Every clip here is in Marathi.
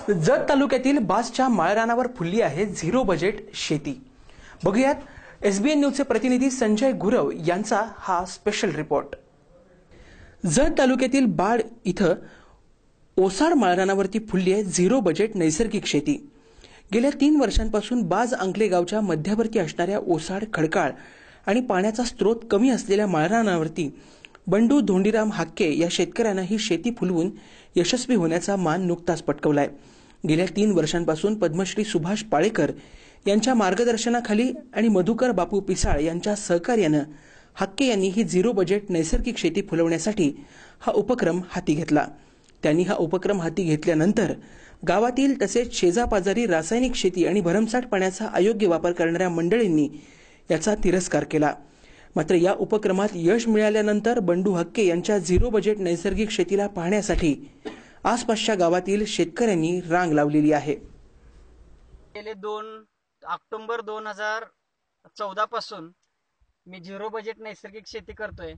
जत तालुक्यातील बासच्या माळरानावर फुलली आहे झिरो बजेट शेती। बघूयात एसबीएन न्यूजचे प्रतिनिधी संजय गुरव यांचा हा स्पेशल रिपोर्ट। जत तालुक्यातील बाड इथं ओसाड माळरानावरती फुलली आहे झिरो बजेट नैसर्गिक शेती। गेल्या 3 वर्षांपासून बाज अंकले गावच्या मध्यवर्ती असणाऱ्या ओसाड खडकाळ आणि पाण्याचा स्रोत कमी असलेल्या माळरानावरती बंडू धोंडीराम हाक्के या शेतकऱ्यांना ही शेती फुलवून यशस्वी होण्याचा मान नुकताच पटकवलाय। गेल्या 3 वर्षांपासून पद्मश्री सुभाष पाळेकर यांच्या मार्गदर्शनाखाली आणि मधुकर बापू पिसाळ यांच्या सहकार्याने हाक्के यांनी ही झिरो बजेट नैसर्गिक शेती फुलवण्यासाठी हा उपक्रम हाती घेतला। त्यांनी हा उपक्रम हाती घेतल्यानंतर गावातील तसेच शेजापाजारी रासायनिक शेती आणि भरमसाठ पाण्याचा अयोग्य वापर करणाऱ्या मंडळींनी याचा तिरस्कार केला। मात्र या उपक्रमात यश मिळाल्यानंतर बंडू हक्के यांच्या झिरो बजेट नैसर्गिक शेतीला पाहण्यासाठी आसपासच्या गावातील शेतकऱ्यांनी रांग लावलेली आहे। गेले 2 ऑक्टोबर 2014 पासून मी झिरो बजेट नैसर्गिक शेती करतोय।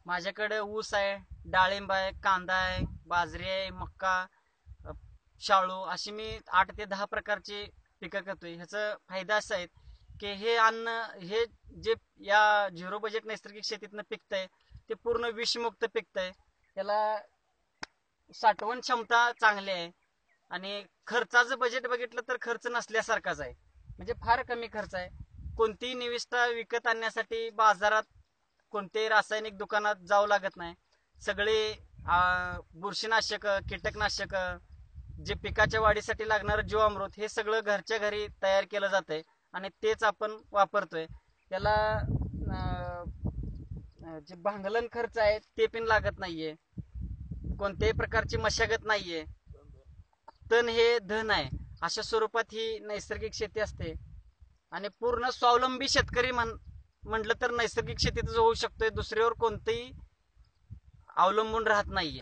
माझ्याकडे ऊस आहे, डाळिंब आहे, कांदा आहे, बाजरी आहे, मक्का, शाळू अशी मी 8 ते 10 प्रकारची पिकं करतोय। ह्याचा फायदा असा आहे की हे अन्न हे जे या झिरो बजेट नैसर्गिक शेतीतनं पिकतंय ते पूर्ण विषमुक्त पिकतंय। याला साठवण क्षमता चांगली आहे आणि खर्चाचं बजेट बघितलं तर खर्च नसल्यासारखाच आहे, म्हणजे फार कमी खर्च आहे। कोणतीही निविष्ठा विकत आणण्यासाठी बाजारात कोणतेही रासायनिक दुकानात जावं लागत नाही। सगळे बुरशीनाशक, कीटकनाशक, जे पिकाच्या वाढीसाठी लागणारं जीवामृत हे सगळं घरच्या घरी तयार केलं जातंय आणि तेच आपण वापरतोय। त्याला जे भांगलन खर्च आहे ते पण लागत नाहीये, कोणत्याही प्रकारची मशागत नाहीये। तण हे धन आहे अशा स्वरूपात ही नैसर्गिक शेती असते आणि पूर्ण स्वावलंबी शेतकरी म्हटलं तर नैसर्गिक शेतीतच होऊ शकतोय, दुसऱ्यावर कोणतेही अवलंबून राहत नाहीये।